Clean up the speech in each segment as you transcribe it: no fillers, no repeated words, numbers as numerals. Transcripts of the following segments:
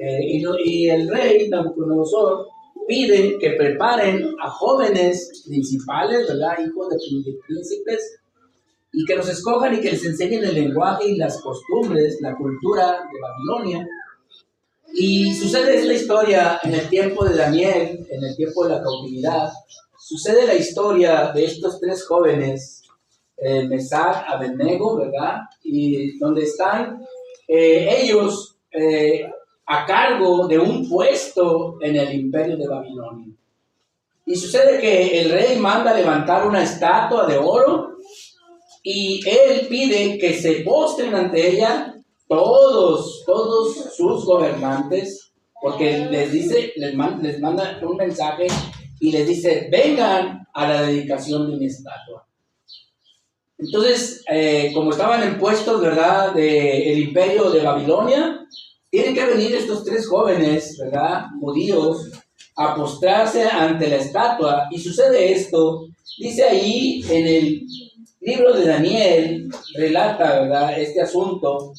Y el rey Nabucodonosor pide que preparen a jóvenes principales, ¿verdad? Hijos de príncipes, y que los escojan y que les enseñen el lenguaje y las costumbres, la cultura de Babilonia. Y sucede esta historia en el tiempo de Daniel, en el tiempo de la cautividad. Sucede la historia de estos tres jóvenes, Mesac, Abednego, ¿verdad? Y donde están ellos a cargo de un puesto en el imperio de Babilonia. Y sucede que el rey manda levantar una estatua de oro y él pide que se postren ante ella todos sus gobernantes, porque les manda un mensaje y les dice: vengan a la dedicación de mi estatua. Entonces, como estaban en puestos, ¿verdad?, del imperio de Babilonia, tienen que venir estos tres jóvenes, ¿verdad?, judíos, a postrarse ante la estatua. Y sucede esto, dice ahí en el libro de Daniel, relata, ¿verdad?, este asunto,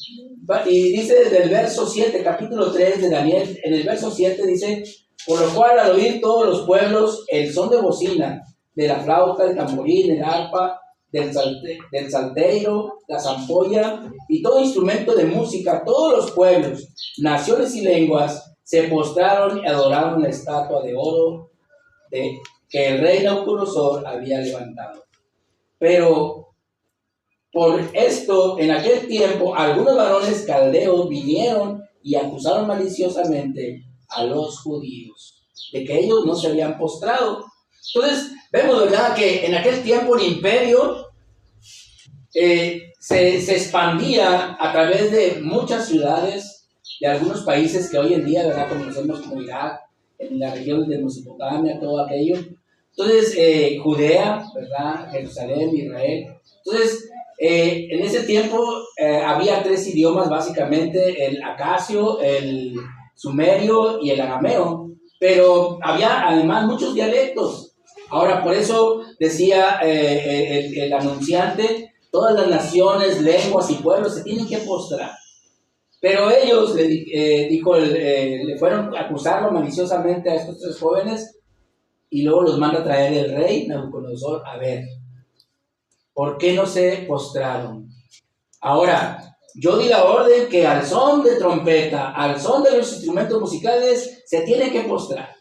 y dice desde el verso 7, capítulo 3 de Daniel, en el verso 7 dice: por lo cual al oír todos los pueblos el son de bocina, de la flauta, el tamborín, el arpa, del salterio, la zampolla y todo instrumento de música, todos los pueblos, naciones y lenguas se postraron y adoraron la estatua de oro que el rey Nabucodonosor había levantado. Pero por esto, en aquel tiempo, algunos varones caldeos vinieron y acusaron maliciosamente a los judíos de que ellos no se habían postrado. Entonces, vemos, ¿verdad?, que en aquel tiempo el imperio se expandía a través de muchas ciudades de algunos países que hoy en día, ¿verdad?, conocemos como Irak, en la región de Mesopotamia, todo aquello. Entonces, Judea, ¿verdad?, Jerusalén, Israel. Entonces, en ese tiempo había tres idiomas básicamente: el acacio, el sumerio y el arameo, pero había además muchos dialectos. Ahora, por eso decía el anunciante: todas las naciones, lenguas y pueblos se tienen que postrar. Pero ellos, le fueron a acusarlo maliciosamente a estos tres jóvenes, y luego los manda a traer el rey Nabucodonosor a ver ¿por qué no se postraron? Ahora, yo di la orden que al son de trompeta, al son de los instrumentos musicales, se tiene que postrar.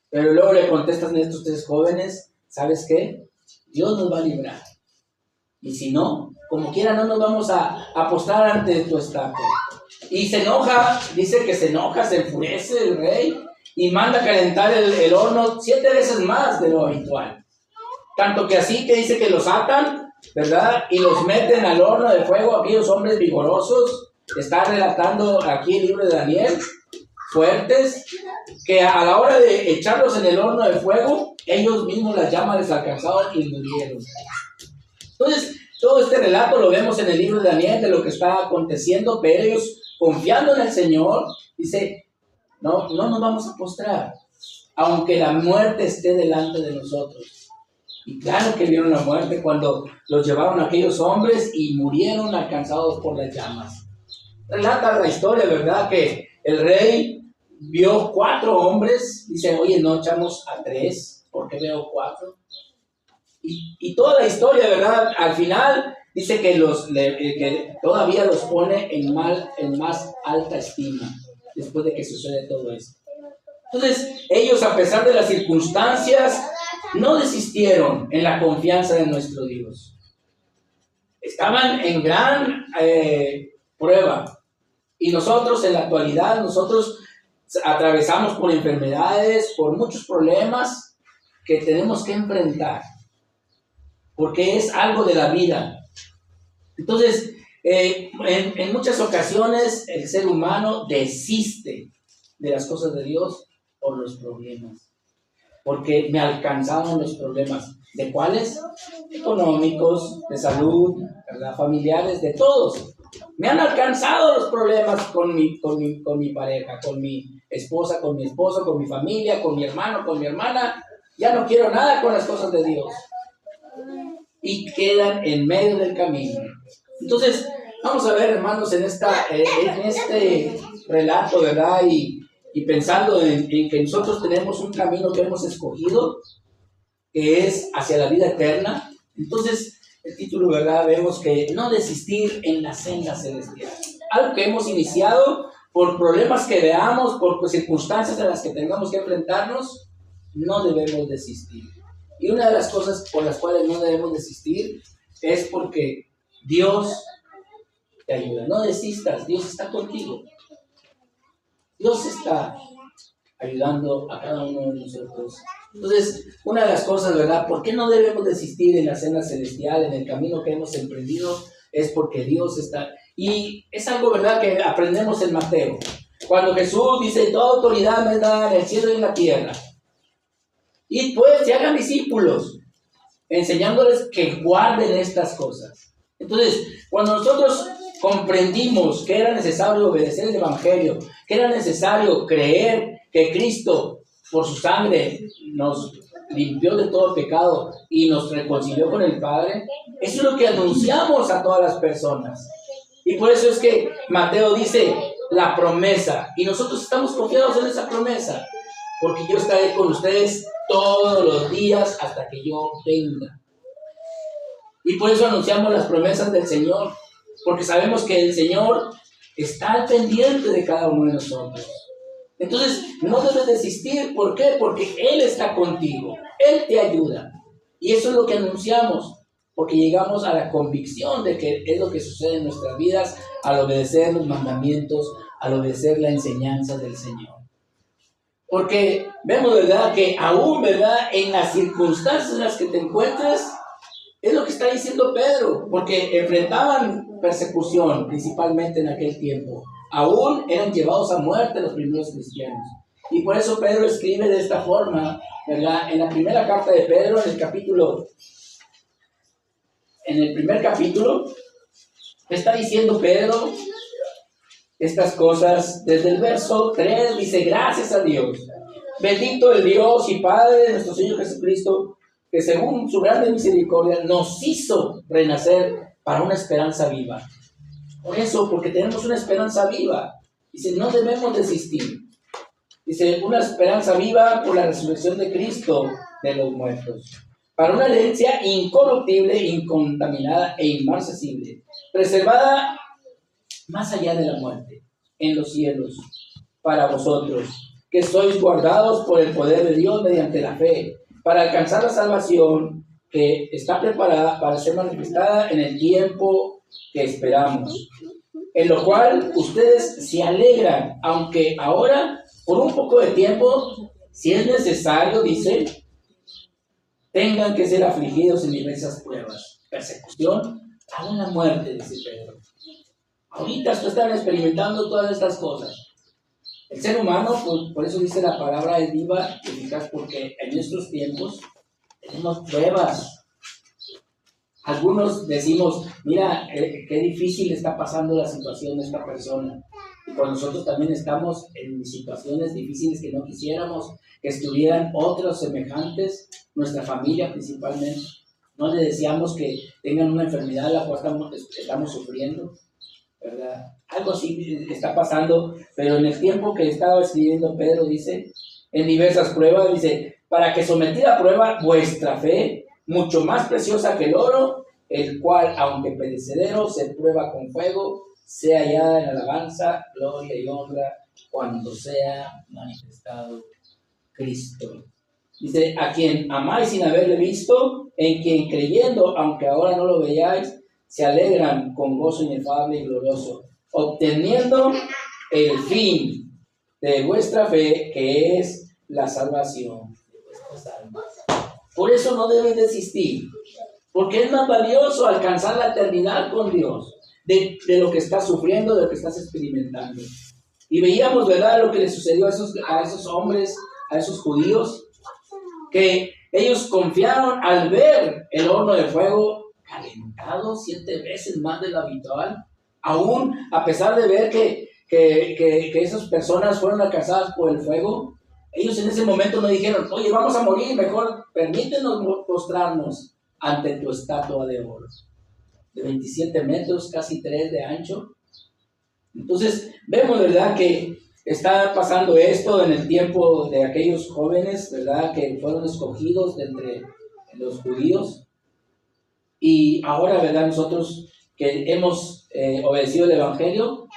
Pero luego le contestan a estos tres jóvenes: ¿sabes qué? Dios nos va a librar. Y si no, como quiera, no nos vamos a postrar ante tu estatua. Y se enoja, dice que se enoja, se enfurece el rey y manda a calentar el horno 7 veces más de lo habitual. Tanto que así que dice que los atan, ¿verdad?, y los meten al horno de fuego, aquellos hombres vigorosos, está relatando aquí el libro de Daniel, fuertes, que a la hora de echarlos en el horno de fuego, ellos mismos las llamas les alcanzaron y murieron. Entonces, todo este relato lo vemos en el libro de Daniel de lo que está aconteciendo, pero ellos, confiando en el Señor, dice: no nos vamos a postrar, aunque la muerte esté delante de nosotros. Y claro que vieron la muerte cuando los llevaron aquellos hombres y murieron alcanzados por las llamas. Relata la historia, ¿verdad?, que el rey vio 4 hombres, dice: oye, no echamos a 3, ¿por qué veo 4? Y toda la historia, ¿verdad?, al final dice que que todavía los pone en más alta estima después de que sucede todo esto. Entonces, ellos, a pesar de las circunstancias, no desistieron en la confianza de nuestro Dios. Estaban en gran prueba. Y nosotros, en la actualidad, nosotros atravesamos por enfermedades, por muchos problemas que tenemos que enfrentar, porque es algo de la vida. Entonces, en muchas ocasiones el ser humano desiste de las cosas de Dios por los problemas, porque me alcanzaron los problemas. ¿De cuáles? Económicos, de salud, ¿verdad?, familiares, de todos. Me han alcanzado los problemas con mi pareja, con mi esposa, con mi esposo, con mi familia, con mi hermano, con mi hermana. Ya no quiero nada con las cosas de Dios. Y quedan en medio del camino. Entonces, vamos a ver, hermanos, en este relato, ¿verdad? Y pensando en que nosotros tenemos un camino que hemos escogido, que es hacia la vida eterna. Entonces, el título, ¿verdad? Vemos que no desistir en la senda celestial. Algo que hemos iniciado por problemas que veamos, por circunstancias en las que tengamos que enfrentarnos, no debemos desistir. Y una de las cosas por las cuales no debemos desistir es porque Dios te ayuda. No desistas, Dios está contigo. Dios está ayudando a cada uno de nosotros. Entonces, una de las cosas, ¿verdad? ¿Por qué no debemos desistir en la senda celestial, en el camino que hemos emprendido? Es porque Dios está. Y es algo, ¿verdad?, que aprendemos en Mateo. Cuando Jesús dice, toda autoridad me da en el cielo y en la tierra. Y pues, se hagan discípulos, enseñándoles que guarden estas cosas. Entonces, cuando nosotros comprendimos que era necesario obedecer el Evangelio, que era necesario creer que Cristo, por su sangre, nos limpió de todo pecado y nos reconcilió con el Padre, eso es lo que anunciamos a todas las personas. Y por eso es que Mateo dice la promesa, y nosotros estamos confiados en esa promesa, porque yo estaré con ustedes todos los días hasta que yo venga. Y por eso anunciamos las promesas del Señor, porque sabemos que el Señor está al pendiente de cada uno de nosotros. Entonces, no debes desistir. ¿Por qué? Porque Él está contigo. Él te ayuda. Y eso es lo que anunciamos, porque llegamos a la convicción de que es lo que sucede en nuestras vidas al obedecer los mandamientos, al obedecer la enseñanza del Señor. Porque vemos, ¿verdad?, que aún, ¿verdad?, en las circunstancias en las que te encuentras, es lo que está diciendo Pedro, porque enfrentaban persecución, principalmente en aquel tiempo. Aún eran llevados a muerte los primeros cristianos. Y por eso Pedro escribe de esta forma, ¿verdad? En la primera carta de Pedro, en el primer capítulo, está diciendo Pedro estas cosas. Desde el verso 3 dice, gracias a Dios, bendito el Dios y Padre de nuestro Señor Jesucristo, que según su grande misericordia nos hizo renacer para una esperanza viva. Por eso, porque tenemos una esperanza viva. Dice, no debemos desistir. Dice, una esperanza viva por la resurrección de Cristo de los muertos. Para una herencia incorruptible, incontaminada e inmarcesible, preservada más allá de la muerte, en los cielos, para vosotros, que sois guardados por el poder de Dios mediante la fe, para alcanzar la salvación que está preparada para ser manifestada en el tiempo que esperamos, en lo cual ustedes se alegran, aunque ahora, por un poco de tiempo, si es necesario, dice, tengan que ser afligidos en diversas pruebas, persecución, aún la muerte, dice Pedro. Ahorita están experimentando todas estas cosas. El ser humano, por eso dice la palabra, es viva y eficaz, porque en estos tiempos tenemos pruebas. Algunos decimos, mira, qué difícil está pasando la situación de esta persona. Y pues nosotros también estamos en situaciones difíciles que no quisiéramos que estuvieran otros semejantes, nuestra familia principalmente. No le deseamos que tengan una enfermedad de la cual estamos sufriendo, ¿verdad? Algo así está pasando, pero en el tiempo que estaba escribiendo Pedro, dice, en diversas pruebas, dice, para que sometida a prueba vuestra fe, mucho más preciosa que el oro, el cual, aunque perecedero, se prueba con fuego, sea hallada en alabanza, gloria y honra, cuando sea manifestado Cristo. Dice, a quien amáis sin haberle visto, en quien creyendo, aunque ahora no lo veáis, se alegran con gozo inefable y glorioso, obteniendo el fin de vuestra fe, que es la salvación de vuestras almas. Por eso no debes desistir, porque es más valioso alcanzar la eternidad con Dios de lo que estás sufriendo, de lo que estás experimentando. Y veíamos, ¿verdad?, lo que le sucedió a esos hombres, a esos judíos, que ellos confiaron al ver el horno de fuego calentado 7 veces más de lo habitual, aún a pesar de ver que esas personas fueron alcanzadas por el fuego. Ellos en ese momento no dijeron, oye, vamos a morir, mejor permítenos postrarnos ante tu estatua de oro, de 27 metros, casi 3 de ancho. Entonces, vemos, ¿verdad?, que está pasando esto en el tiempo de aquellos jóvenes, ¿verdad?, que fueron escogidos de entre los judíos. Y ahora, ¿verdad?, nosotros que hemos obedecido el Evangelio,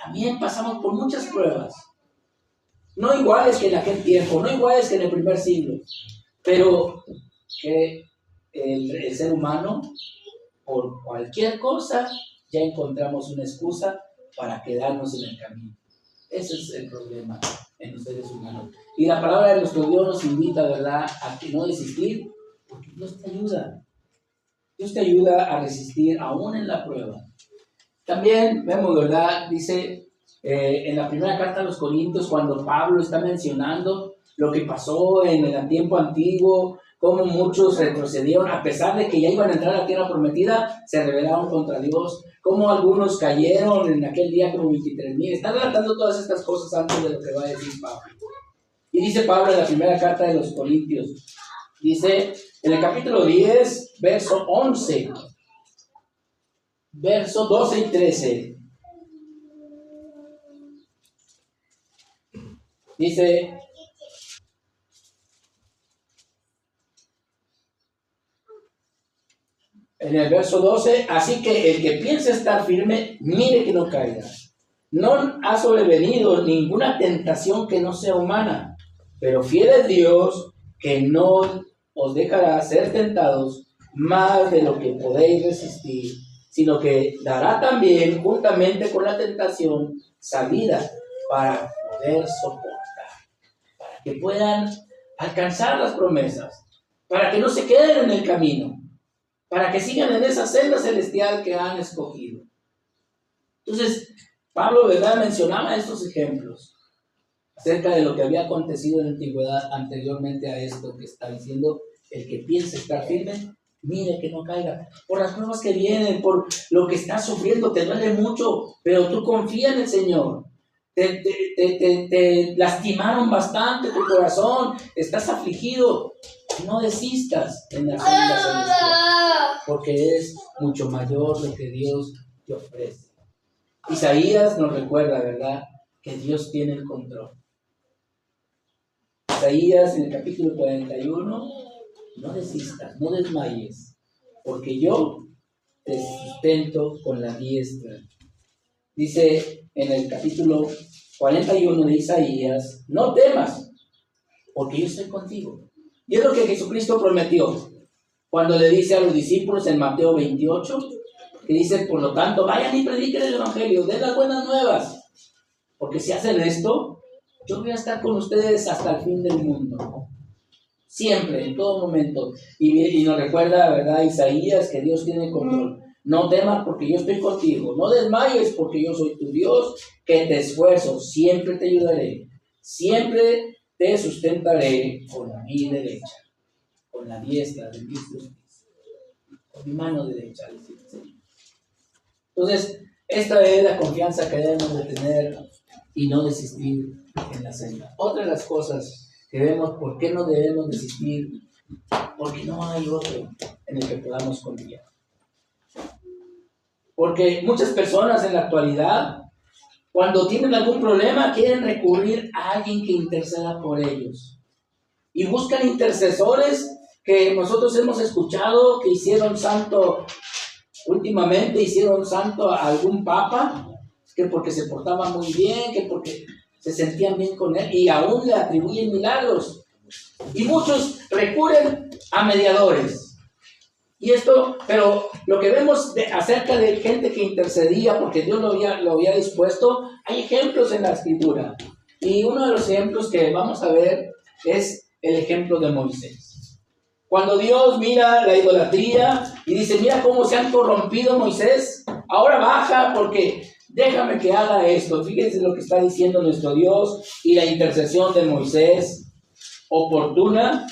también pasamos por muchas pruebas. No iguales que en aquel tiempo, no iguales que en el primer siglo, pero que el ser humano, por cualquier cosa, ya encontramos una excusa para quedarnos en el camino. Ese es el problema en los seres humanos. Y la palabra de nuestro Dios nos invita, ¿verdad?, a que no desistir, porque Dios te ayuda. Dios te ayuda a resistir aún en la prueba. También vemos, ¿verdad?, dice en la primera carta a los Corintios, cuando Pablo está mencionando lo que pasó en el tiempo antiguo, cómo muchos retrocedieron, a pesar de que ya iban a entrar a la tierra prometida, se rebelaron contra Dios, cómo algunos cayeron en aquel día como 23,000. Está relatando todas estas cosas antes de lo que va a decir Pablo. Y dice Pablo en la primera carta de los Corintios, dice en el capítulo 10, verso 11, verso 12 y 13. Dice, en el verso 12, así que el que piense estar firme, mire que no caiga. No ha sobrevenido ninguna tentación que no sea humana, pero fiel es Dios, que no os dejará ser tentados más de lo que podéis resistir, sino que dará también, juntamente con la tentación, salida para poder soportar, para que puedan alcanzar las promesas, para que no se queden en el camino, para que sigan en esa senda celestial que han escogido. Entonces, Pablo, ¿verdad?, mencionaba estos ejemplos acerca de lo que había acontecido en la antigüedad anteriormente a esto que está diciendo: el que piense estar firme, mire que no caiga. Por las pruebas que vienen, por lo que estás sufriendo, te duele mucho, pero tú confía en el Señor. Te lastimaron bastante tu corazón, estás afligido. No desistas en la senda celestial, porque es mucho mayor lo que Dios te ofrece. Isaías nos recuerda, ¿verdad?, que Dios tiene el control. Isaías en el capítulo 41, no desistas, no desmayes, porque yo te sustento con la diestra. Dice en el capítulo 41 de Isaías, no temas, porque yo estoy contigo. Y es lo que Jesucristo prometió cuando le dice a los discípulos en Mateo 28, que dice, por lo tanto, vayan y prediquen el Evangelio, den las buenas nuevas, porque si hacen esto, yo voy a estar con ustedes hasta el fin del mundo. Siempre, en todo momento. Y nos recuerda, ¿verdad?, Isaías, que Dios tiene control. No temas porque yo estoy contigo. No desmayes porque yo soy tu Dios, que te esfuerzo. Siempre te ayudaré. Siempre te sustentaré con mi derecha, con la diestra de mi justicia, con mi mano derecha. Entonces, esta es la confianza que debemos de tener y no desistir en la senda. Otra de las cosas que vemos, ¿por qué no debemos desistir? Porque no hay otro en el que podamos confiar. Porque muchas personas en la actualidad, cuando tienen algún problema, quieren recurrir a alguien que interceda por ellos. Y buscan intercesores que nosotros hemos escuchado que hicieron santo. Últimamente hicieron santo a algún papa, que porque se portaba muy bien, que porque se sentían bien con él, y aún le atribuyen milagros. Y muchos recurren a mediadores. Y esto, pero lo que vemos acerca de gente que intercedía porque Dios lo había dispuesto, hay ejemplos en la Escritura. Y uno de los ejemplos que vamos a ver es el ejemplo de Moisés. Cuando Dios mira la idolatría y dice, mira cómo se han corrompido Moisés, ahora baja porque déjame que haga esto. Fíjense lo que está diciendo nuestro Dios y la intercesión de Moisés oportuna.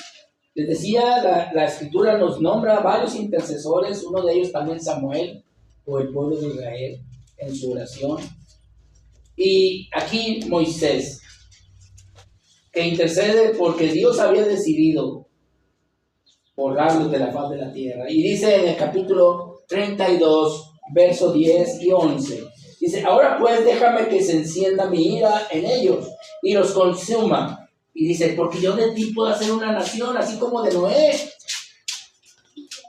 Les decía, la Escritura nos nombra varios intercesores, uno de ellos también Samuel, por el pueblo de Israel, en su oración. Y aquí Moisés, que intercede porque Dios había decidido borrarlos de la faz de la tierra. Y dice en el capítulo 32, versos 10 y 11, Dice, ahora pues déjame que se encienda mi ira en ellos y los consuma. Y dice, porque yo de ti puedo hacer una nación, así como de Noé.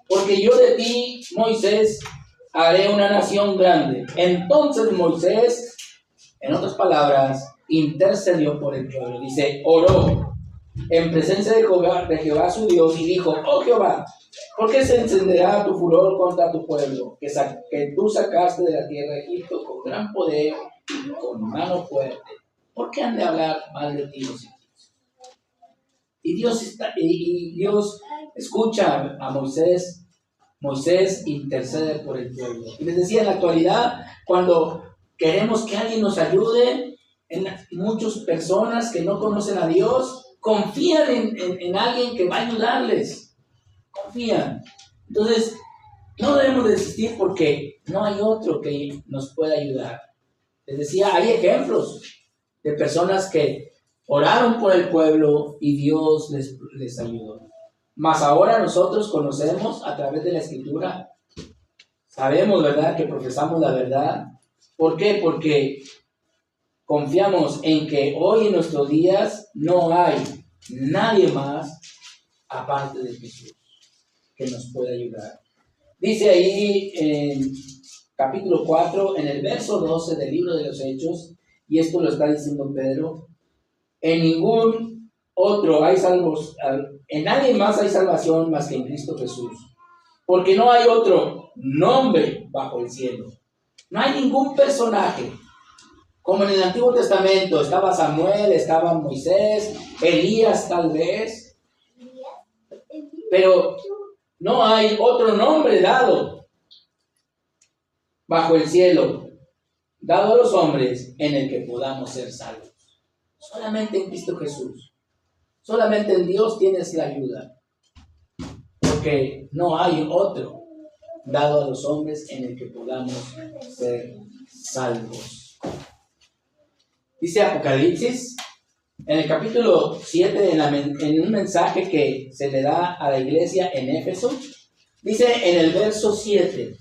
Porque yo de ti, Moisés, haré una nación grande. Entonces Moisés, en otras palabras, intercedió por el pueblo. Dice, oró en presencia de Jehová su Dios y dijo, oh Jehová, ¿por qué se encenderá tu furor contra tu pueblo, que tú sacaste de la tierra de Egipto con gran poder y con mano fuerte? ¿Por qué han de hablar mal de ti los egipcios? Y Dios escucha a Moisés. Moisés intercede por el pueblo. Y les decía, en la actualidad, cuando queremos que alguien nos ayude, muchas personas que no conocen a Dios confían en alguien que va a ayudarles. Confían. Entonces, no debemos desistir porque no hay otro que nos pueda ayudar. Les decía, hay ejemplos de personas que oraron por el pueblo y Dios les ayudó. Mas ahora nosotros conocemos a través de la Escritura, sabemos, ¿verdad?, que profesamos la verdad. ¿Por qué? Porque confiamos en que hoy en nuestros días no hay nadie más aparte de Jesús que nos pueda ayudar. Dice ahí en capítulo 4, en el verso 12 del libro de los Hechos, y esto lo está diciendo Pedro, en ningún otro hay en nadie más hay salvación más que en Cristo Jesús, porque no hay otro nombre bajo el cielo. No hay ningún personaje, como en el Antiguo Testamento, estaba Samuel, estaba Moisés, Elías tal vez, pero no hay otro nombre dado bajo el cielo, dado a los hombres, en el que podamos ser salvos. Solamente en Cristo Jesús. Solamente en Dios tienes la ayuda. Porque no hay otro dado a los hombres en el que podamos ser salvos. Dice Apocalipsis, en el capítulo 7, en un mensaje que se le da a la iglesia en Éfeso, dice en el verso 7,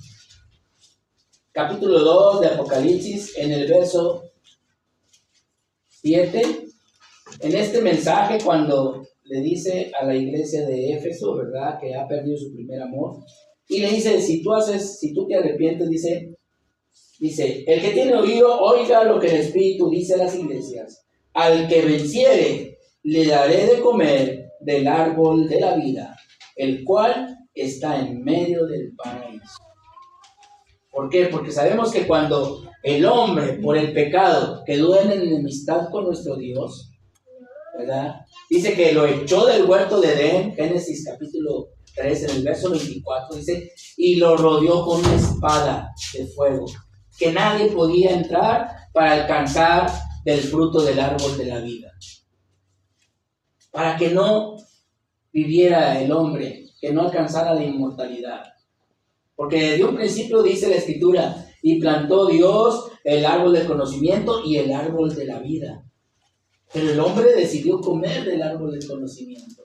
capítulo 2 de Apocalipsis, en el verso 7, en este mensaje cuando le dice a la iglesia de Éfeso, ¿verdad?, que ha perdido su primer amor, y le dice, si tú te arrepientes, dice, el que tiene oído, oiga lo que el Espíritu dice a las iglesias. Al que venciere, le daré de comer del árbol de la vida, el cual está en medio del paraíso. ¿Por qué? Porque sabemos que cuando el hombre, por el pecado, quedó en enemistad con nuestro Dios, ¿verdad?, dice que lo echó del huerto de Edén, Génesis capítulo 3, en el verso 24, dice, y lo rodeó con una espada de fuego, que nadie podía entrar para alcanzar del fruto del árbol de la vida. Para que no viviera el hombre, que no alcanzara la inmortalidad. Porque desde un principio dice la Escritura, y plantó Dios el árbol del conocimiento y el árbol de la vida. Pero el hombre decidió comer del árbol del conocimiento.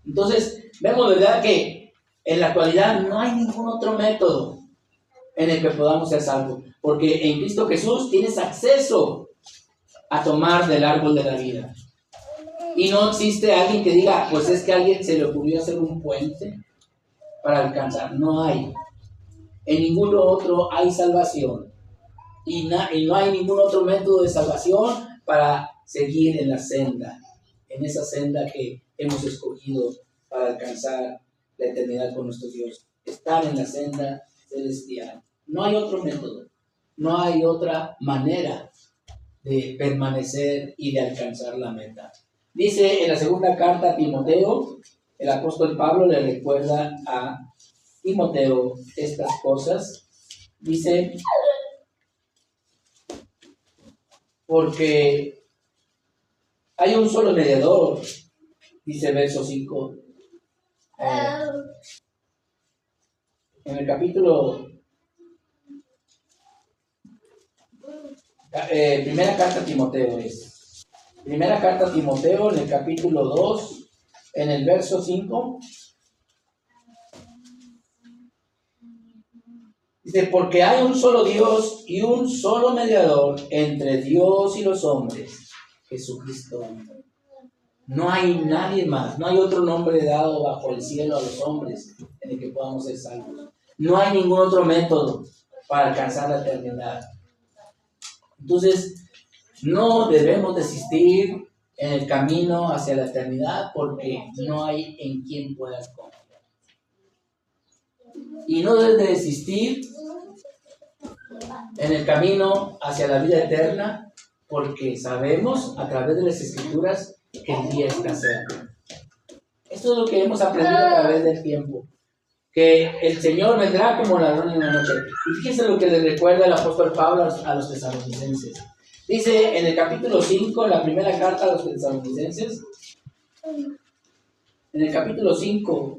Entonces, vemos, ¿verdad?, que en la actualidad no hay ningún otro método en el que podamos ser salvos. Porque en Cristo Jesús tienes acceso a tomar del árbol de la vida. Y no existe alguien que diga, pues es que a alguien se le ocurrió hacer un puente para alcanzar. No hay. En ningún otro hay salvación. Y no hay ningún otro método de salvación para seguir en la senda. En esa senda que hemos escogido para alcanzar la eternidad con nuestro Dios. Estar en la senda celestial. No hay otro método. No hay otra manera de permanecer y de alcanzar la meta. Dice en la segunda carta a Timoteo, el apóstol Pablo le recuerda a Timoteo estas cosas. Dice, porque hay un solo mediador, dice verso 5, en el capítulo, primera carta a Timoteo es, primera carta a Timoteo en el capítulo 2, en el verso 5, Dice, porque hay un solo Dios y un solo mediador entre Dios y los hombres, Jesucristo hombre. No hay nadie más, no hay otro nombre dado bajo el cielo a los hombres en el que podamos ser salvos. No hay ningún otro método para alcanzar la eternidad. Entonces, no debemos desistir en el camino hacia la eternidad porque no hay en quien puedas confiar. Y no debes de desistir en el camino hacia la vida eterna porque sabemos a través de las Escrituras que el día está cerca. Esto es lo que hemos aprendido a través del tiempo, que el Señor vendrá como ladrón en la noche. Y fíjense lo que le recuerda el apóstol Pablo a los tesalonicenses. Dice en el capítulo 5, en la primera carta a los tesalonicenses, en el capítulo 5,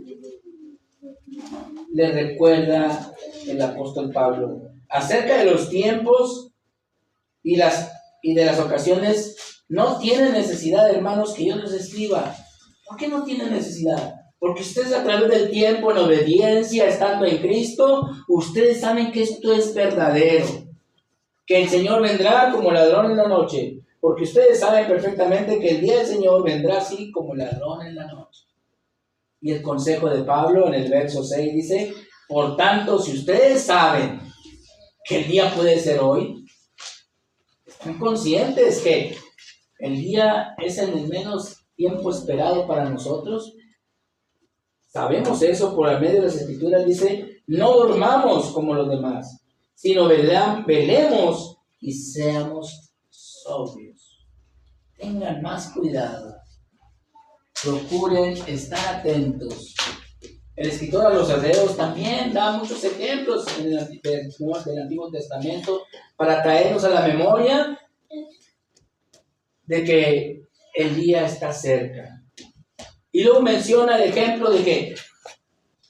le recuerda el apóstol Pablo acerca de los tiempos y de las ocasiones. No tienen necesidad, hermanos, que yo les escriba. ¿Por qué no tienen necesidad? Porque ustedes a través del tiempo, en obediencia, estando en Cristo, ustedes saben que esto es verdadero, que el Señor vendrá como ladrón en la noche, porque ustedes saben perfectamente que el día del Señor vendrá así como ladrón en la noche. Y el consejo de Pablo en el verso 6 dice, por tanto, si ustedes saben que el día puede ser hoy, están conscientes que el día es en el menos tiempo esperado para nosotros. Sabemos eso por el medio de las Escrituras. Dice, no durmamos como los demás, sino velemos y seamos sobrios. Tengan más cuidado. Procuren estar atentos. El escritor a los Hebreos también da muchos ejemplos del Antiguo Testamento para traernos a la memoria de que el día está cerca. Y luego menciona el ejemplo de que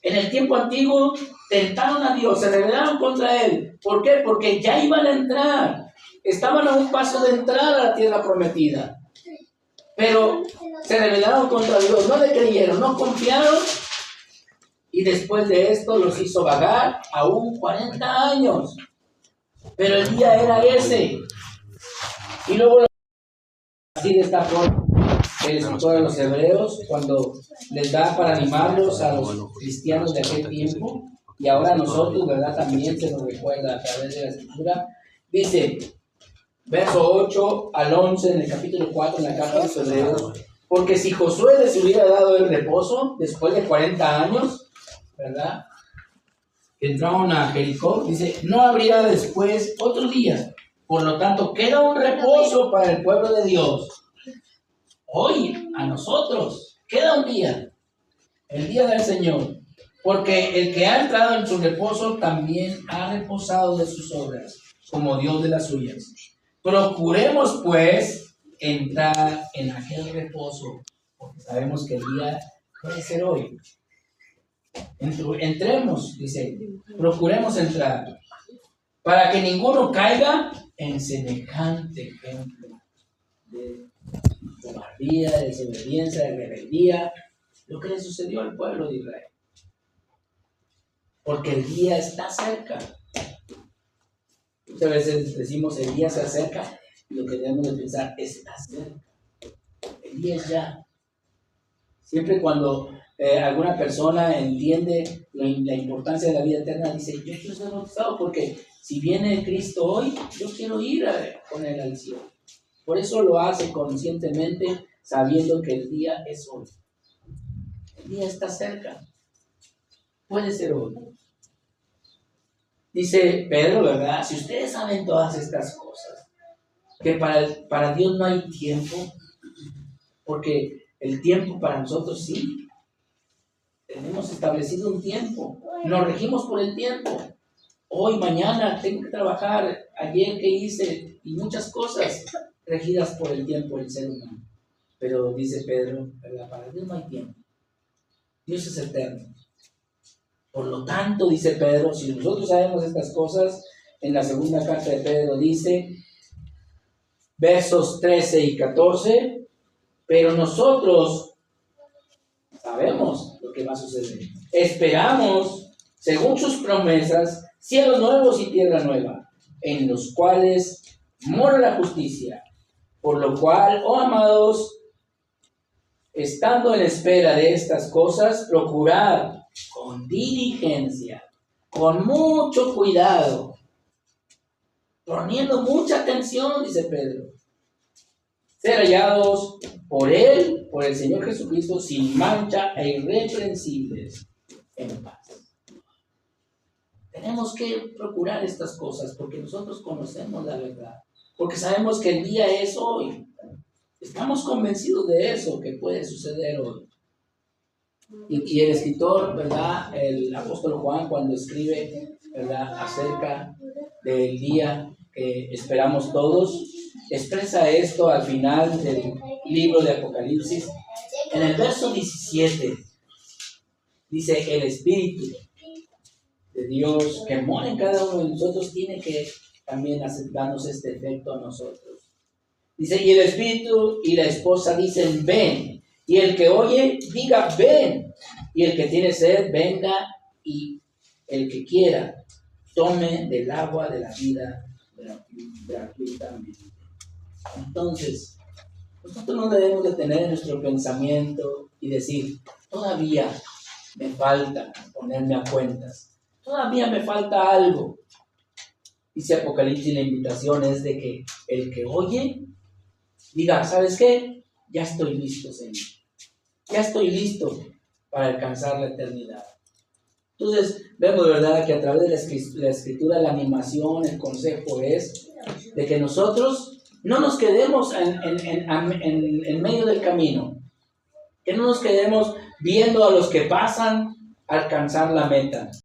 en el tiempo antiguo tentaron a Dios, se rebelaron contra Él. ¿Por qué? Porque ya iban a entrar. Estaban a un paso de entrar a la tierra prometida. Pero se rebelaron contra Dios, no le creyeron, no confiaron. Y después de esto los hizo vagar aún 40 años. Pero el día era ese. Y luego así de esta forma el escritor a los Hebreos, cuando les da para animarlos a los cristianos de aquel tiempo, y ahora a nosotros, ¿verdad? También se nos recuerda a través de la Escritura. Dice, verso 8 al 11 en el capítulo 4 en la carta de los Hebreos, porque si Josué les hubiera dado el reposo después de 40 años, ¿verdad? Que entraron a Jericó, dice, no habría después otro día. Por lo tanto, queda un reposo para el pueblo de Dios. Hoy, a nosotros, queda un día, el día del Señor, porque el que ha entrado en su reposo también ha reposado de sus obras, como Dios de las suyas. Procuremos, pues, entrar en aquel reposo, porque sabemos que el día puede ser hoy. Entremos, dice, procuremos entrar, para que ninguno caiga en semejante ejemplo de cobardía, de desobediencia, de rebeldía, lo que le sucedió al pueblo de Israel. Porque el día está cerca. Muchas veces decimos el día se acerca, y lo que debemos de pensar está cerca. El día es ya. Siempre cuando alguna persona entiende la importancia de la vida eterna, dice, yo quiero ser bautizado porque si viene Cristo hoy, yo quiero ir con Él al cielo. Por eso lo hace conscientemente, sabiendo que el día es hoy. El día está cerca. Puede ser hoy. Dice Pedro, ¿verdad? Si ustedes saben todas estas cosas, que para Dios no hay tiempo, porque el tiempo para nosotros sí. Tenemos establecido un tiempo. Nos regimos por el tiempo. Hoy, mañana, tengo que trabajar. Ayer, ¿qué hice? Y muchas cosas regidas por el tiempo del ser humano. Pero dice Pedro, ¿verdad? Para Dios no hay tiempo. Dios es eterno. Por lo tanto, dice Pedro, si nosotros sabemos estas cosas, en la segunda carta de Pedro dice, versos 13 y 14, pero nosotros sabemos lo que va a suceder. Esperamos, según sus promesas, cielos nuevos y tierra nueva, en los cuales mora la justicia. Por lo cual, oh amados, estando en espera de estas cosas, procurad con diligencia, con mucho cuidado, poniendo mucha atención, dice Pedro, ser hallados por Él, por el Señor Jesucristo, sin mancha e irreprensibles en paz. Tenemos que procurar estas cosas porque nosotros conocemos la verdad, porque sabemos que el día es hoy. Estamos convencidos de eso, que puede suceder hoy. Y el escritor, ¿verdad? El apóstol Juan, cuando escribe, ¿verdad?, acerca del día que esperamos todos, expresa esto al final del libro de Apocalipsis. En el verso 17, dice: el Espíritu de Dios que mora en cada uno de nosotros tiene que también darnos este efecto a nosotros. Dice: y el Espíritu y la esposa dicen: ven. Y el que oye, diga: ven. Y el que tiene sed, venga. Y el que quiera, tome del agua de la vida gratuitamente. Entonces, nosotros no debemos de tener nuestro pensamiento y decir: todavía me falta ponerme a cuentas. Todavía me falta algo. Dice Apocalipsis, la invitación es de que el que oye diga: ¿sabes qué? Ya estoy listo, Señor. Ya estoy listo para alcanzar la eternidad. Entonces, vemos, ¿verdad?, que a través de la escritura, la animación, el consejo es de que nosotros no nos quedemos en medio del camino. Que no nos quedemos viendo a los que pasan alcanzar la meta.